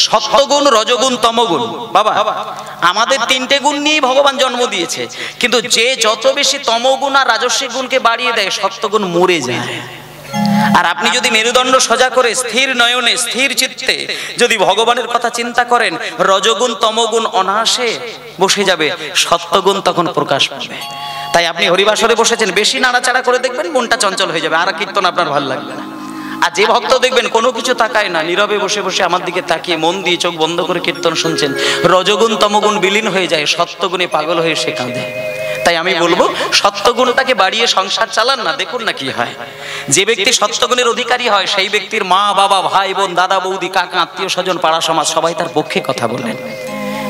সত্যগুণ, রজগুণ, তমগুণ। বাবা আমাদের তিনটে গুণ নিয়েই ভগবান জন্ম দিয়েছে, কিন্তু যে যত বেশি তমগুণ আর রাজস্বিক গুণকে বাড়িয়ে দেয়, সত্যগুণ মরে যায়। আর আপনি যদি মেরুদণ্ড সোজা করে স্থির নয়নে স্থির চিত্তে যদি ভগবানের কথা চিন্তা করেন, রজগুণ তমগুণ অনায়াসে বসে যাবে, সত্যগুণ তখন প্রকাশ পাবে। তাই আপনি হরিবাসরে বসেছেন, বেশি নাড়াচাড়া করে দেখবেন মনটা চঞ্চল হয়ে যাবে, আর কীর্তন আপনার ভালো লাগবে না। আর যে ভক্ত দেখবেন কোনো কিছু তাকায় না, নীরবে বসে বসে আমার দিকে তাকিয়ে মন দিয়ে চোখ বন্ধ করে কীর্তন শুনছেন, রজগুণ তমগুণ বিলীন হয়ে যায়, সত্যগুণে পাগল হয়ে সে কাঁদে। তাই আমি বলবো সত্যগুণটাকে বাড়িয়ে সংসার চালান না, দেখুন না কি হয়। যে ব্যক্তি সত্যগুণের অধিকারী হয় সেই ব্যক্তির মা বাবা ভাই বোন দাদা বৌদি কাকা আত্মীয় স্বজন পাড়া সমাজ সবাই তার পক্ষে কথা বলেন।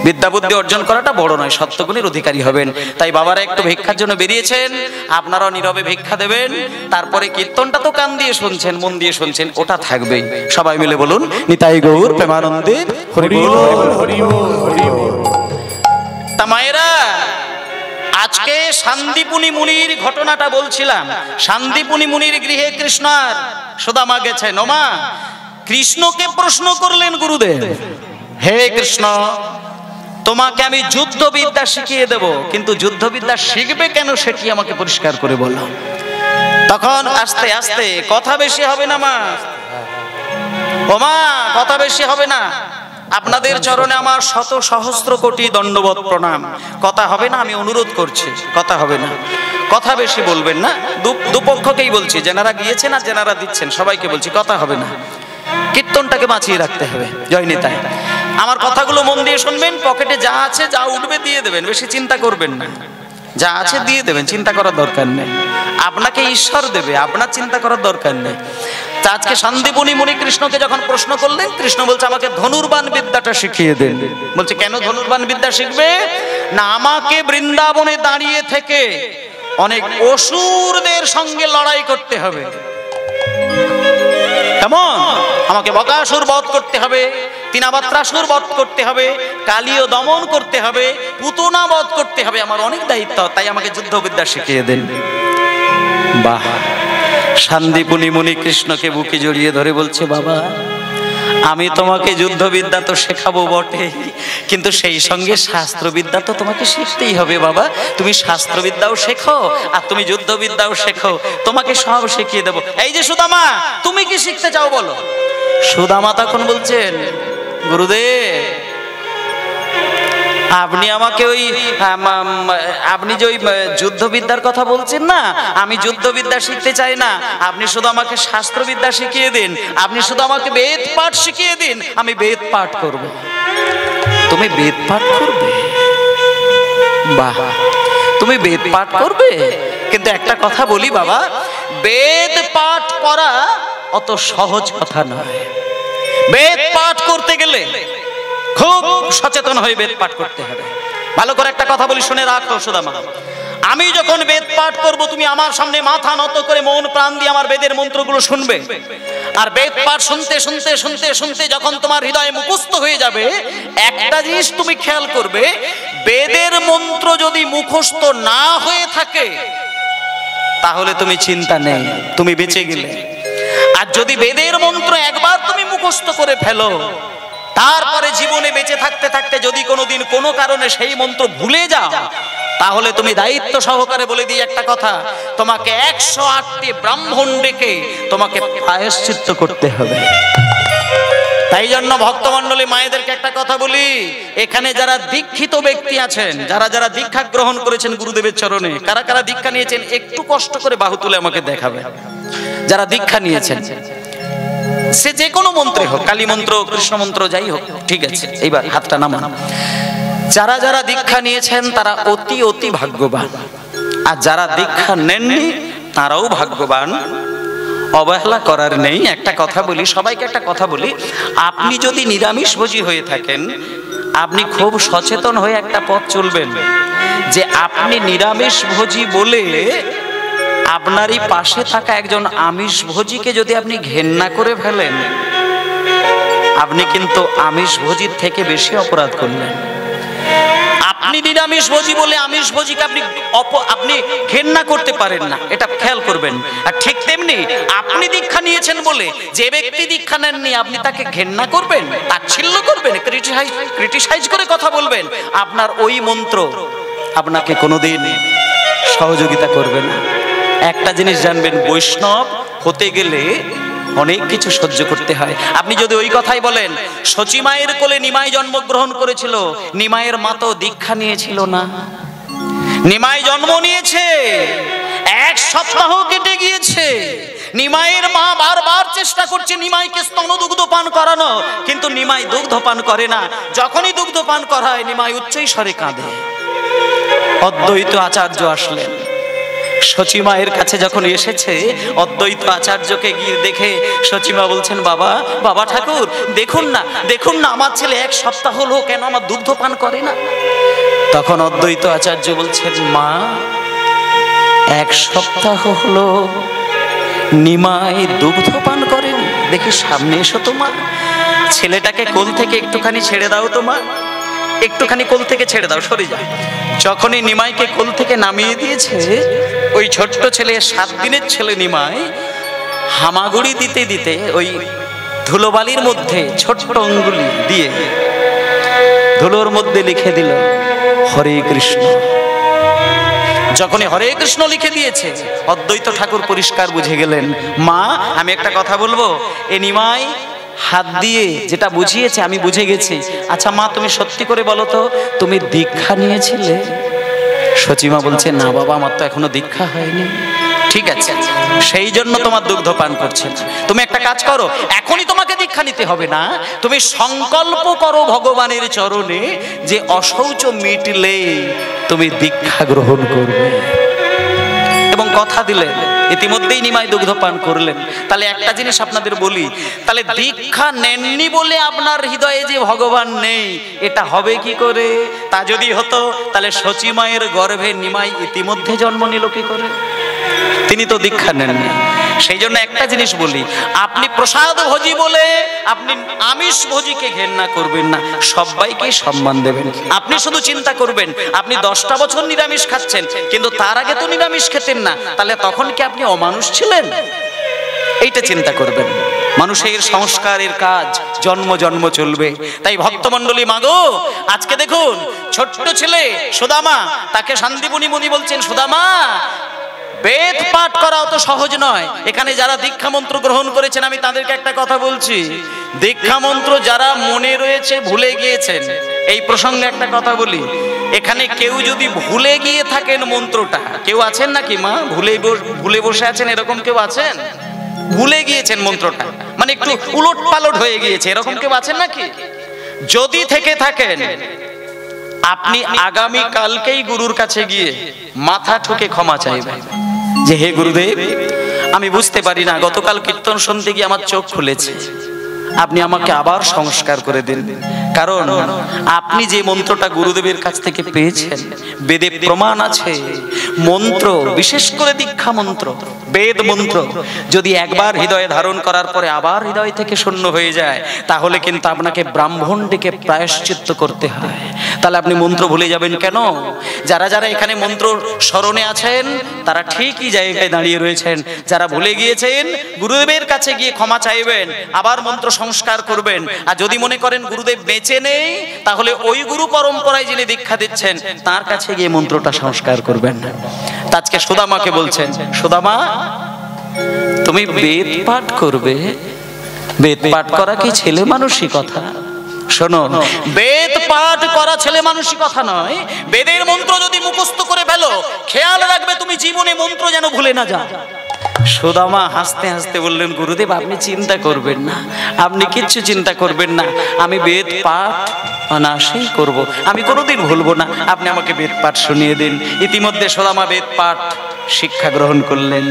বিদ্যা বুদ্ধি অর্জন করাটা বড় নয়, সত্যগুণের অধিকারী হবেন। তাই বাবারা একটু ভিক্ষার জন্য বেরিয়েছেন, আপনারাও নীরবে ভিক্ষা দেবেন। তারপরে কীর্তনটা তো কান দিয়ে শুনছেন, মন দিয়ে শুনছেন, ওটা থাকবেই। সবাই মিলে বলুন নিতাই গৌর প্রেমানন্দে হরি বল, হরি বল, হরি বল। তা মায়েরা, আজকে শান্তিপুনি মুনির ঘটনাটা বলছিলাম। শান্তিপুনি মুনির গৃহে কৃষ্ণ আর সুদামা গেছেন। ওমা, কৃষ্ণকে প্রশ্ন করলেন গুরুদেব, হে কৃষ্ণ, তোমাকে আমি যুদ্ধবিদ্যা শিখিয়ে দেব, কিন্তু যুদ্ধবিদ্যা শিখবে কেন সেটি আমাকে পরিষ্কার করে বলো। তখন আস্তে আস্তে, কথা বেশি হবে না মা, ওমা কথা বেশি হবে না, আপনাদের চরণে আমার শত সহস্র কোটি দণ্ডবত প্রণাম। কথা হবে না, আমি অনুরোধ করছি, কথা হবে না, কথা বেশি বলবেন না। দুপক্ষকেই বলছি, যেনারা গিয়েছেন আর যেনারা দিচ্ছেন সবাইকে বলছি, কথা হবে না, কীর্তনটাকে বাঁচিয়ে রাখতে হবে। জয় নিতাই। আমার কথাগুলো মন দিয়ে শুনবেন, পকেটে যা আছে যা উঠবে দিয়ে দেবেন, বেশি চিন্তা করবেন না, যা আছে দিয়ে দেবেন, চিন্তা করার দরকার নেই। আপনাকে ঈশ্বর দেবে, আপনার চিন্তা করার দরকার নেই। তা আজকে শান্তিপুনি মুনি কৃষ্ণকে যখন প্রশ্ন করলেন, কৃষ্ণ বলছে আমাকে ধনুর্বাণ বিদ্যাটা শিখিয়ে দেন। বলছে কেন ধনুর্বাণ বিদ্যা শিখবে? না, আমাকে বৃন্দাবনে দাঁড়িয়ে থেকে অনেক অসুরদের সঙ্গে লড়াই করতে হবে। কেমন? আমাকে বকাসুর বধ করতে হবে, তিনাবাত্রাসুর বধ করতে হবে, কালীয় দমন করতে হবে, পুতনা বধ করতে হবে, আমার অনেক দায়িত্ব, তাই আমাকে যুদ্ধবিদ্যা শিখিয়ে দেন। বাহ! শান্তিপুনি মুনি কৃষ্ণকে বুকে জড়িয়ে ধরে বলছে, বাবা আমি তোমাকে যুদ্ধবিদ্যা তো শেখাবো বটে, কিন্তু সেই সঙ্গে শাস্ত্রবিদ্যা তো তোমাকে শিখতেই হবে বাবা। তুমি শাস্ত্রবিদ্যাও শেখো আর তুমি যুদ্ধবিদ্যাও শেখো, তোমাকে সব শিখিয়ে দেবো। এই যে সুদামা, তুমি কি শিখতে চাও বলো? সুদামা তখন বলছেন, গুরুদেব আপনি আমাকে আপনি যে ওই যুদ্ধবিদ্যার কথা বলছেন না, আমি যুদ্ধবিদ্যা শিখতে চাই না, আপনি শুধু আমাকে শাস্ত্রবিদ্যা শিখিয়ে দিন, আপনি শুধু আমাকে বেদ পাঠ শিখিয়ে দিন, আমি বেদ পাঠ করব। তুমি বেদ পাঠ করবে? বাহ, তুমি বেদ পাঠ করবে? কিন্তু একটা কথা বলি বাবা, বেদ পাঠ করা অত সহজ কথা নয়। বেদ পাঠ করতে গেলে খুব সচেতন হয়ে বেদ পাঠ করতে হবে। ভালো করে একটা কথা বলি, শুনে রাখো সুদামা, আমি যখন বেদ পাঠ করব, তুমি আমার সামনে মাথা নত করে মন প্রাণ দিয়ে আমার বেদের মন্ত্রগুলো শুনবে। আর বেদ পাঠ শুনতে শুনতে শুনতে শুনতে যখন তোমার হৃদয়ে মুখস্থ হয়ে যাবে, একটা জিনিস তুমি খেয়াল করবে, বেদের মন্ত্র যদি মুখস্থ না হয়ে থাকে তাহলে তুমি চিন্তা নেই, তুমি বেঁচে গেলে। আর যদি বেদের মন্ত্র একবার তুমি মুখস্থ করে ফেলো, তারপরে জীবনে বেঁচে থাকতে থাকতে যদি কোনোদিন কোনো কারণে সেই মন্ত্র ভুলে যাও, তাহলে তুমি দায়িত্ব সহকারে বলে দিই একটা কথা, তোমাকে 108টি ব্রাহ্মণ ডেকে তোমাকে প্রায়শ্চিত্ত করতে হবে। তাই জন্য ভক্তমণ্ডলী মায়েদেরকে একটা কথা বলি, এখানে যারা দীক্ষিত ব্যক্তি আছেন, যারা যারা দীক্ষা গ্রহণ করেছেন গুরুদেবের চরণে, কারা কারা দীক্ষা নিয়েছেন একটু কষ্ট করে বাহু তুলে আমাকে দেখাবে। যারা দীক্ষা নিয়েছেন, সে যে কোনো মন্ত্রে হোক, কালী মন্ত্র, কৃষ্ণ মন্ত্র, যাই হোক, ঠিক আছে, এইবার হাতটা নামান। যারা যারা দীক্ষা নিয়েছেন তারা অতি অতি ভাগ্যবান, আর যারা দীক্ষা নেননি তারাও ভাগ্যবান, অবহেলা করার নেই। একটা কথা বলি, সবাইকে একটা কথা বলি, আপনি যদি নিরামিষভোজী হয়ে থাকেন, আপনি খুব সচেতন হয়ে একটা পথ চলবেন, যে আপনি নিরামিষভোজী বলে আপনারই পাশে থাকা একজন আমিষভোজীকে যদি আপনি ঘেন্না করে ফেলেন, আপনি কিন্তু আমিষভোজীর থেকে বেশি অপরাধ করলেন। আপনি নিরামিষভোজী বলে আমিষভোজীকে আপনি ঘেন্না করতে পারেন না, এটা খেয়াল করবেন। আর ঠিক তেমনি আপনি দীক্ষা নিয়েছেন বলে যে ব্যক্তি দীক্ষা নেননি আপনি তাকে ঘেন্না করবেন, তাচ্ছিল্য করবেন, ক্রিটিসাইজ করে কথা বলবেন, আপনার ওই মন্ত্র আপনাকে কোনোদিন সহযোগিতা করবে না। একটা জিনিস জানবেন, বৈষ্ণব হতে গেলে অনেক কিছু সহ্য করতে হয়। আপনি যদি ওই কথাই বলেন, সচিমায়ের কোলে নিমাই জন্মগ্রহণ করেছিল, নিমাইয়ের মা তো দীক্ষা নিয়েছিল না। নিমাই জন্ম নিয়েছে, 1 সপ্তাহ কেটে গিয়েছে, নিমাইয়ের মা বারবার চেষ্টা করছে নিমাইকে স্তনদুগ্ধ পান করানো, কিন্তু নিমাই দুগ্ধ পান করে না। যখনই দুগ্ধ পান করায় নিমাই উচ্চৈঃস্বরে কাঁদে। অদ্বৈত আচার্য আসলেন, সচিমায়ের কাছে যখন এসেছে, অদ্বৈত আচার্যকে গিয়ে দেখে সচিমা বলছেন, বাবা, বাবা ঠাকুর, দেখুন না, দেখুন না, আমার ছেলে 1 সপ্তাহ হলো কেন আমার দুগ্ধ পান করে না। তখন অদ্বৈত আচার্য বলছেন, মা, 1 সপ্তাহ হলো নিমাই দুগ্ধ পান করেন, দেখি সামনে এসো তো মা, ছেলেটাকে কোল থেকে একটুখানি ছেড়ে দাও তো মা, একটুখানি কোল থেকে ছেড়ে দাও, সরে যাও। যখনই নিমাইকে কোল থেকে নামিয়ে দিয়েছে, ওই ছোট্ট ছেলে, 7 দিনের ছেলে নিমাই, হামাগুড়ি দিতে দিতে ওই ধুলোবালির মধ্যে ছোট্ট অঙ্গুলি দিয়ে ধুলোর মধ্যে লিখে দিল হরে কৃষ্ণ। যখনই হরে কৃষ্ণ লিখে দিয়েছে, অদ্বৈত ঠাকুর পরিষ্কার বুঝে গেলেন, মা, আমি একটা কথা বলবো, এ নিমাই হাত দিয়ে যেটা বুঝিয়েছে আমি বুঝে গেছি। আচ্ছা মা, তুমি সত্যি করে বলো তো, তুমি দীক্ষা নিয়েছিলে? সচিমা বলছে, না বাবা, আমার তো এখনো দীক্ষা হয়নি। ঠিক আছে, সেই জন্য তোমার দুগ্ধ পান করছে। তুমি একটা কাজ করো, এখনই তোমাকে দীক্ষা নিতে হবে না, তুমি সংকল্প করো ভগবানের চরণে যে অশৌচ মিটলে তুমি দীক্ষা গ্রহণ করবে, এবং কথা দিলে ইতিমধ্যেই নিমাই দুগ্ধ পান করলেন। তাহলে একটা জিনিস আপনাদের বলি, তাহলে দীক্ষা নেননি বলে আপনার হৃদয়ে যে ভগবান নেই, এটা হবে কি করে? তা যদি হতো তাহলে শচী মায়ের গর্ভে নিমাই ইতিমধ্যে জন্ম নিল কি করে? তিনি তো দীক্ষা নেননি। সেই জন্য একটা জিনিস বলি, আপনি প্রসাদ ভোজি বলে আপনি আমিষ ভোজিকে ঘেন্না করবেন না, সবাইকে সম্মান দেবেন। আপনি শুধু চিন্তা করবেন আপনি 10টা বছর নিরামিষ খাচ্ছেন, কিন্তু তার আগে তো নিরামিষ খেতেন না, তাহলে তখন কি আপনি অমানুষ ছিলেন? এইটা চিন্তা করবেন। মানুষের সংস্কারের কাজ জন্ম জন্ম চলবে। তাই ভক্তমণ্ডলী মাগো, আজকে দেখুন ছোট্ট ছেলে সুদামা, তাকে শান্তিপুনি মুনি বলছেন, সুদামা বেদ পাঠ করা অত সহজ নয়। এখানে যারা দীক্ষা মন্ত্র গ্রহণ করেছেন, আমি তাদেরকে একটা কথা বলছি, দীক্ষা মন্ত্র যারা মনে রয়েছে ভুলে গিয়েছেন, এই প্রসঙ্গে একটা কথা বলি, এখানে কেউ যদি ভুলে গিয়ে থাকেন মন্ত্রটা, কেউ আছেন নাকি মা ভুলে বসে আছেন, এরকম কেউ আছেন? ভুলে গিয়েছেন মন্ত্রটা, মানে একটু উলট পালট হয়ে গিয়েছে, এরকম কেউ আছেন নাকি? যদি থেকে থাকেন, আপনি আগামী কালকেই গুরুর কাছে গিয়ে মাথা ঠুকে ক্ষমা চাইবেন যে হে গুরুদেব, আমি বুঝতে পারি না, গতকাল কীর্তন শুনতে গিয়ে আমার চোখ খুলেছে, আপনি আমাকে আবার সংস্কার করে দিন। কারণ আপনি যে মন্ত্রটা গুরুদেবের কাছ থেকে পেয়েছেন, বেদে প্রমাণ আছে, মন্ত্র বিশেষ করে দীক্ষা মন্ত্র, বেদ মন্ত্র যদি একবার হৃদয়ে ধারণ করার পরে আবার হৃদয় থেকে শূন্য হয়ে যায়, তাহলে কিন্তু আপনাকে ব্রাহ্মণ ডেকে প্রায়শ্চিত্ত করতে হয়। তাহলে আপনি মন্ত্র ভুলে যাবেন কেন? যারা যারা এখানে মন্ত্র স্মরণে আছেন তারা ঠিকই জায়গায় দাঁড়িয়ে রয়েছেন, যারা ভুলে গিয়েছেন গুরুদেবের কাছে গিয়ে ক্ষমা চাইবেন, আবার মন্ত্র সংস্কার করবেন। আর যদি মনে করেন গুরুদেব বেঁচে নেই, তাহলে ওই গুরু পরম্পরায় যিনি দীক্ষা দিচ্ছেন তার কাছে গিয়ে মন্ত্রটা সংস্কার করবেন। আজকে সুদামাকে বলছেন, সুদামা তুমি বেদ পাঠ করবে, বেদ পাঠ করা কি ছেলে মানুষই কথা? শোনো, বেদ পাঠ করা ছেলে মানুষই কথা নয়। বেদের মন্ত্র যদি মুখস্থ করে ফেলো, খেয়াল রাখবে তুমি জীবনে মন্ত্র যেন ভুলে না যাও। সুদামা হাসতে হাসতে বললেন, গুরুদেব আপনি চিন্তা করবেন না, আপনি কিচ্ছু চিন্তা করবেন না, আমি বেদ পাঠ অনায়াসেই করব, আমি কোনোদিন ভুলবো না, আপনি আমাকে বেদ পাঠ শুনিয়ে দিন। ইতিমধ্যে সুদামা বেদ পাঠ শিক্ষা গ্রহণ করলেন।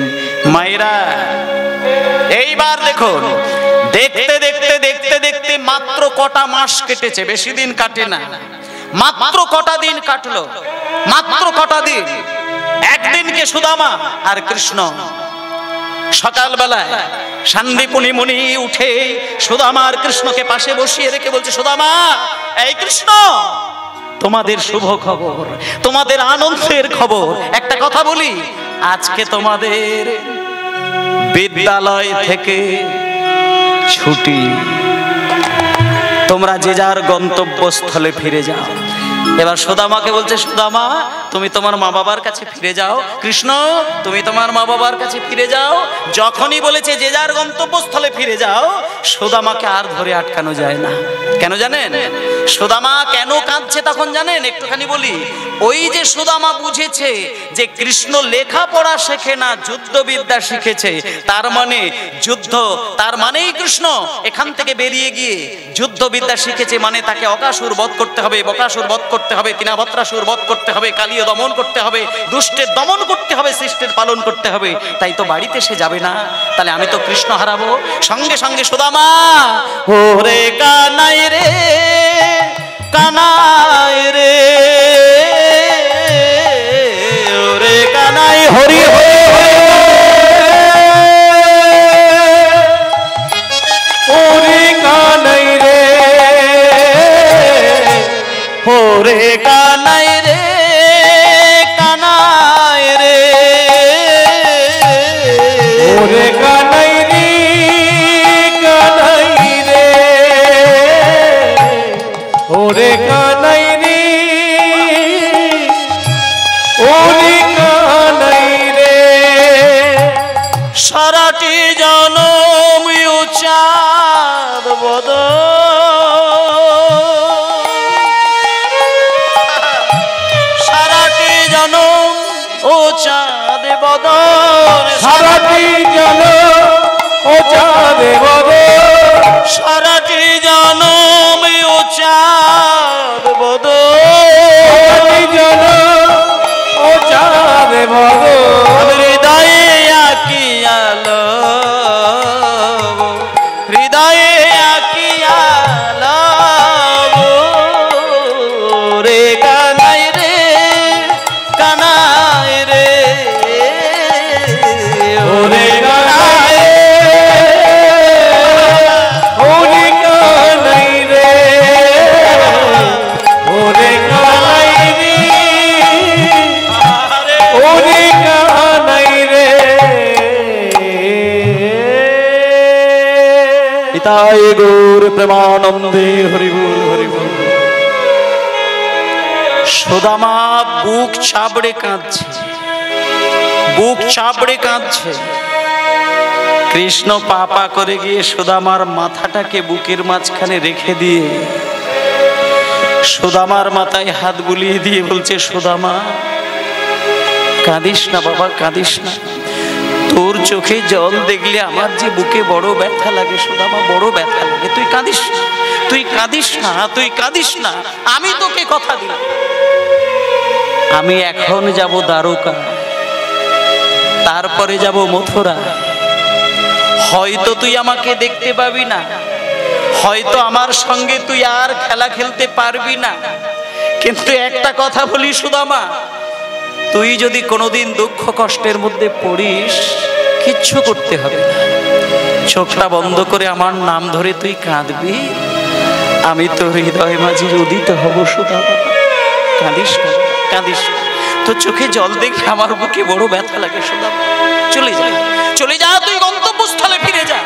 মায়েরা এইবার দেখুন, দেখতে দেখতে দেখতে দেখতে মাত্র কটা মাস কেটেছে, বেশি দিন কাটে না, মাত্র কটা দিন কাটলো, মাত্র কটা দিন। একদিনকে সুদামা আর কৃষ্ণ সকালবেলায় শান্তিপুনি মুনি উঠে সুদামা আর কৃষ্ণকে পাশে বসিয়ে রেখে বলছে, সুদামা এই কৃষ্ণ, তোমাদের শুভ খবর, তোমাদের আনন্দের খবর। একটা কথা বলি, আজকে তোমাদের বিদ্যালয় থেকে ছুটি, তোমরা যে যার গন্তব্যস্থলে ফিরে যাও। এবার সুদামাকে বলছে, সুদামা তুমি তোমার মা বাবার কাছে ফিরে যাও, কৃষ্ণ তুমি তোমার মা বাবার কাছে ফিরে যাও। যখনই বলেছে যে যার গন্তব্যস্থলে ফিরে যাও, সুদামাকে আর ধরে আটকানো যায় না। কেন জানেন সুদামা কেন কাঁদছে তখন জানেন? একটুখানি বলি, ওই যে সুদামা বুঝেছে যে কৃষ্ণ লেখাপড়া শেখে না, যুদ্ধবিদ্যা শিখেছে, তার মানে যুদ্ধ, তার মানেই কৃষ্ণ এখান থেকে বেরিয়ে গিয়ে যুদ্ধবিদ্যা শিখেছে, মানে তাকে অকাসুর বধ করতে হবে, বকাসুর বধ করতে হবে, তিনাভত্রাসুর বধ করতে হবে, কালীয় দমন করতে হবে, দুষ্টের দমন করতে হবে, সৃষ্টির পালন করতে হবে। তাই তো বাড়িতে সে যাবে না, তাহলে আমি তো কৃষ্ণ হারাবো। সঙ্গে সঙ্গে সুদামা, ওরে কানাই রে কানাই রে, ওরে কানাই হরি হরি, ওরে কানাই রে, ওরে কানাই রে কানাই রে, ওরে কানাই রে কানাই রে, ওরে কানাই রে, ওরে কানাই রে, সারাটি জনম চাঁদ বদন, সারাটি জনম ও চাঁদ বদন, সারাটি জনম ও চাঁদ বদন, সারাটি জনম ও চাঁদ বদন, সারাটি জনম ও চাঁদ বদন, হৃদয়ে আঁকি নিতাই গৌর প্রেমানন্দে হরি বল হরি বল। সুদামা বুক চাপড়ে কাঁদছে, বুক চাপড়ে কাঁদছে। কৃষ্ণ পাপা করে গিয়ে সুদামার মাথাটাকে বুকের মাঝখানে রেখে দিয়ে সুদামার মাথায় হাত বুলিয়ে দিয়ে বলছে, সুদামা কাঁদিস না বাবা, কাঁদিস না। তোর চোখে জল দেখলে আমার যে বুকে বড় ব্যথা লাগে সুদামা, বড় ব্যথা লাগে। তুই কাঁদিস না, তুই কাঁদিস না, তুই কাঁদিস না। আমি তোকে কথা দিলাম, আমি এখন যাব দ্বারকা, তারপরে যাব মথুরা। হয়তো তুই আমাকে দেখতে পাবি না, হয়তো আমার সঙ্গে তুই আর খেলা খেলতে পারবি না, কিন্তু একটা কথা বলি সুদামা, তুই যদি কোনোদিন দুঃখ কষ্টের মধ্যে পড়িস, কিচ্ছু করতে হবে না, চোখটা বন্ধ করে আমার নাম ধরে তুই কাঁদবি, আমি তোর হৃদয় মাঝে উদিত হব সুদামা। কাঁদিস না, কাঁদিস না। তোর চোখে জল দেখে আমার বুকে বড় ব্যথা লাগে সুদামা। চলে যা, চলে যা, তুই গন্তব্যস্থলে ফিরে যা।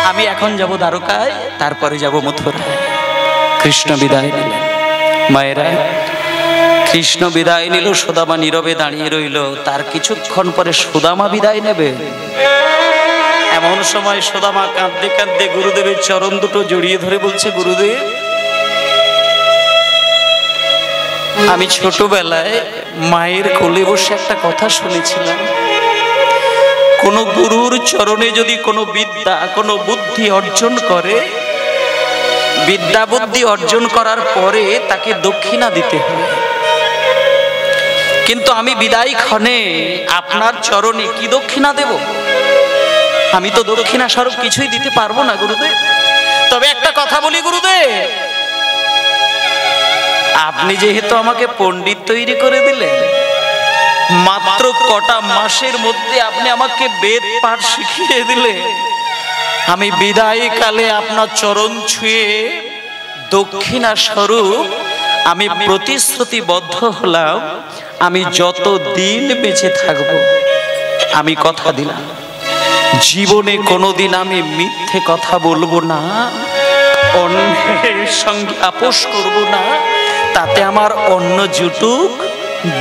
আমি এখন যাব দ্বারকায়, তারপরে যাব মথুরায়। কৃষ্ণ বিদায় নিলেন। মায়েরা, কৃষ্ণ বিদায় নিল, সুদামা নীরবে দাঁড়িয়ে রইল। তার কিছুক্ষণ পরে সুদামা বিদায় নেবে। এমন সময় সুদামা কাঁদতে কাঁদতে গুরুদেবের চরণ দুটো জড়িয়ে ধরে বলছে, গুরুদেব, আমি ছোটবেলায় মায়ের কোলে বসে একটা কথা শুনেছিলাম, কোন গুরুর চরণে যদি কোনো বিদ্যা, কোনো বুদ্ধি অর্জন করে, বিদ্যা বুদ্ধি অর্জন করার পরে তাকে দক্ষিণা দিতে হয়। কিন্তু আমি বিদায় ক্ষণে আপনার চরণে কি দক্ষিণা দেব? আমি তো দক্ষিণা স্বরূপ কিছুই দিতে পারবো না গুরুদেব। তবে একটা কথা বলি গুরুদেব, আপনি যেহেতু আমাকে পণ্ডিত তৈরি করে দিলেন, মাত্র কটা মাসের মধ্যে আপনি আমাকে বেদ পাঠ শিখিয়ে দিলেন, আমি বিদায় কালে আপনার চরণ ছুঁয়ে দক্ষিণা স্বরূপ আমি প্রতিশ্রুতিবদ্ধ হলাম, আমি যত দিন বেঁচে থাকব, আমি কথা দিলাম জীবনে কোনোদিন আমি মিথ্যে কথা বলবো না, অন্যের সঙ্গে আপোষ করব না, তাতে আমার অন্ন জুটুক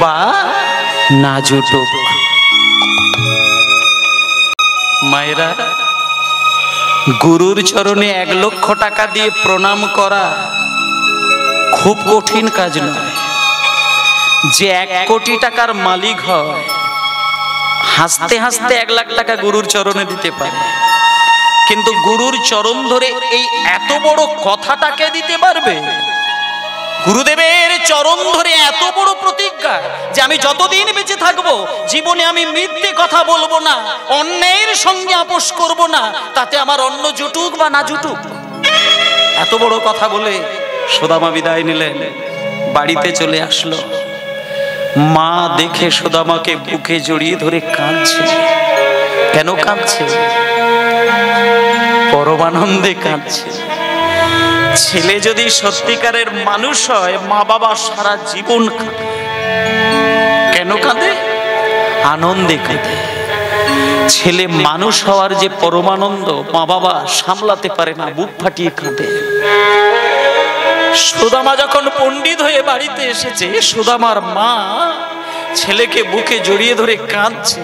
বা না জুটুক। মায়েরা, গুরুর চরণে 1 লক্ষ টাকা দিয়ে প্রণাম করা খুব কঠিন কাজ নয়। যে 1 কোটি টাকার মালিক হয়, হাসতে হাসতে 1 লাখ টাকা গুরুর চরণে দিতে পারে, কিন্তু গুরুর চরণ ধরে এই এত বড় কথাটাকে দিতে পারবে? গুরুদেবের চরণ ধরে এত বড় প্রতিজ্ঞা যে আমি যতদিন বেঁচে থাকবো জীবনে আমি মিথ্যে কথা বলবো না, অন্যের সঙ্গে আপোষ করব না, তাতে আমার অন্ন জুটুক বা না জুটুক। এত বড় কথা বলে সুদামা বিদায় নিলেন, বাড়িতে চলে আসলো। মা দেখে সুদামাকে বুকে জড়িয়ে ধরে কাঁদছে। কেন কাঁদছে? পরমানন্দে কাঁদছে। ছেলে যদি সত্যিকারের মানুষ হয়, মা বাবা সারা জীবন কাঁদে। কেন কাঁদে? আনন্দে কাঁদে। ছেলে মানুষ হওয়ার যে পরমানন্দ মা বাবা সামলাতে পারে না, বুক ফাটিয়ে কাঁদে। সুদামা যখন পণ্ডিত হয়ে বাড়িতে এসেছে, সুদামার মা ছেলেকে বুকে জড়িয়ে ধরে কাঁদছে।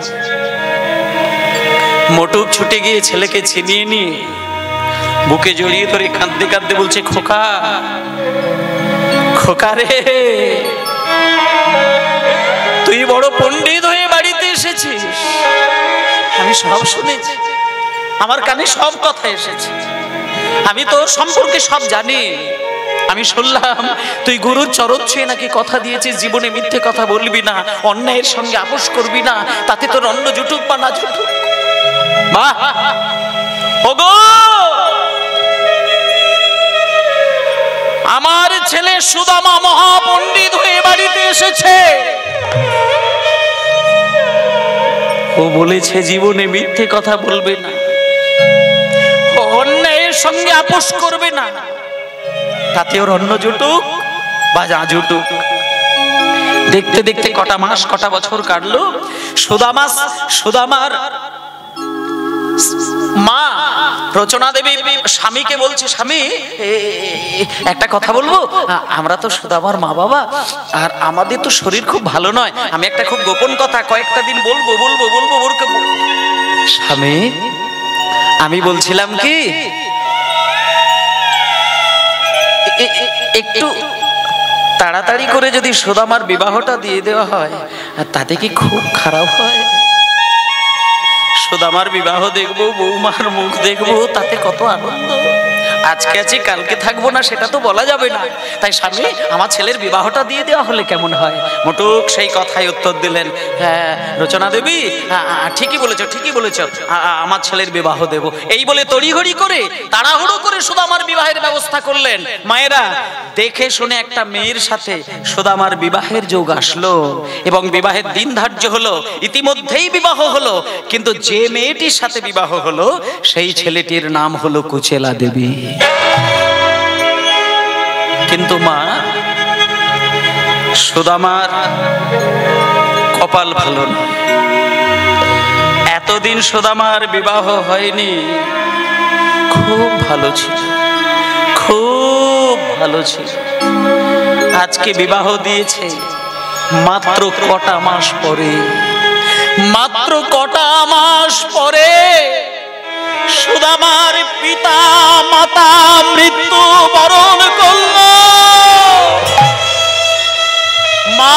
মোটুক ছুটে গিয়ে ছেলেকে ছিনিয়ে নিয়ে বুকে জড়িয়ে ধরে কাঁদতে কাঁদতে বলছে, খোকা, খোকা রে, তুই বড় পণ্ডিত হয়ে বাড়িতে এসেছিস, আমি সব শুনেছি, আমার কানে সব কথা এসেছে, আমি তোর সম্পর্কে সব জানি। আমি শুনলাম তুই গুরুর চরণ ছুঁয়ে নাকি কথা দিয়েছিস, জীবনে মিথ্যে কথা বলবি না, অন্যায়ের সঙ্গে আপোষ করবি না, তাতে তোর অন্ন জুটুক বা না জুটুক। বাহ! ওগো, আমার ছেলে সুদামা মহাপণ্ডিত হয়ে বাড়িতে এসেছে। ও বলেছে জীবনে মিথ্যে কথা বলবে না, অন্যায়ের সঙ্গে আপোষ করবে না, তাতে ওর অন্ন জুটুক বা যা জুটুক। দেখতে দেখতে কটা মাস কটা বছর কাটলো। সুদামার মা রচনা দেবী স্বামীকে বলছে, স্বামী একটা কথা বলবো, আমরা তো সুদামার মা বাবা, আর আমাদের তো শরীর খুব ভালো নয়, আমি একটা খুব গোপন কথা কয়েকটা দিন বলবো বলবো বলবো বলবো। স্বামী আমি বলছিলাম কি, একটু তাড়াতাড়ি করে যদি সুদামার বিবাহটা দিয়ে দেওয়া হয় তাতে কি খুব খারাপ হয়? সুদামার বিবাহ দেখবো, বৌমার মুখ দেখবো, তাতে কত আনন্দ। আজকে আছি কালকে থাকবো না সেটা তো বলা যাবে না, তাই স্বামী আমার ছেলের বিবাহটা দিয়ে দেওয়া হলে কেমন হয়? মোটুক সেই কথাই উত্তর দিলেন, হ্যাঁ রচনা দেবী ঠিকই বলেছ, ঠিকই বলেছ, আমার ছেলের বিবাহ দেব। এই বলে তড়িঘড়ি করে তাড়াহুড়ো করে সুদামার বিবাহের ব্যবস্থা করলেন। মায়েরা দেখে শুনে একটা মেয়ের সাথে সুদামার বিবাহের যোগ আসলো এবং বিবাহের দিন ধার্য হলো। ইতিমধ্যেই বিবাহ হলো, কিন্তু যে মেয়েটির সাথে বিবাহ হলো সেই ছেলেটির নাম হলো কুচেলা দেবী। কিন্তু মা সুদামার কপাল ভালো না, এতদিন সুদামার বিবাহ হয়নি, খুব ভালো ছিল, খুব ভালো ছিল। আজকে বিবাহ দিয়েছে মাত্র কটা মাস পরে, মাত্র কটা মাস পরে সুদামার পিতা মাতা মৃত্যু বরণ করল। মা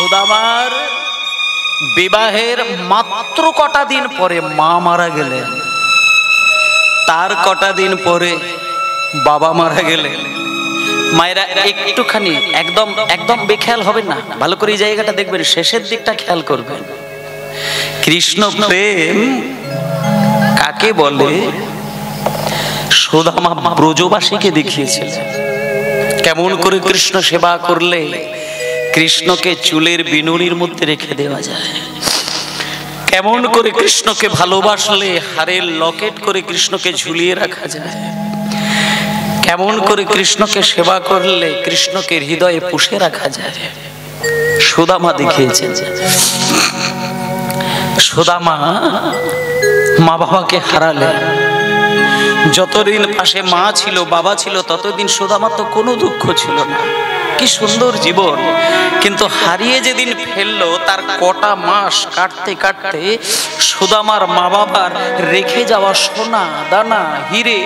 সুদামার বিবাহের মাত্র কটা দিন পরে মা মারা গেলেন, তার কটা দিন পরে বাবা মারা গেলেন। মায়েরা একটুখানি একদম একদম বেখেয়াল হবেন না, ভালো করে এই জায়গাটা দেখবেন, শেষের দিকটা খেয়াল করবেন। কৃষ্ণ প্রেম কাকে বলে সুদামা ব্রজবাসীকে দেখিয়েছিলেন। কেমন করে কৃষ্ণ সেবা করলে কৃষ্ণকে চুলের বিনুনির মধ্যে রেখে দেওয়া যায়, কেমন করে কৃষ্ণকে ভালোবাসলে হারের লকেট করে কৃষ্ণকে ঝুলিয়ে রাখা যায়, কেমন করে কৃষ্ণকে সেবা করলে কৃষ্ণকে হৃদয়ে পুষে রাখা যায়, সুদামা দেখিয়েছেন। সুদামা মা বাবাকে হারালেন, যতদিন পাশে মা ছিল বাবা ছিল ততদিন সুদামা তো কোনো দুঃখ ছিল না, কি সুন্দর জীবন। কিন্তু হারিয়ে যেদিন ফেললো তার কটা মাস কাটতে কাটতে সুদামার মা বাবার রেখে যাওয়া সোনা দানা হিরে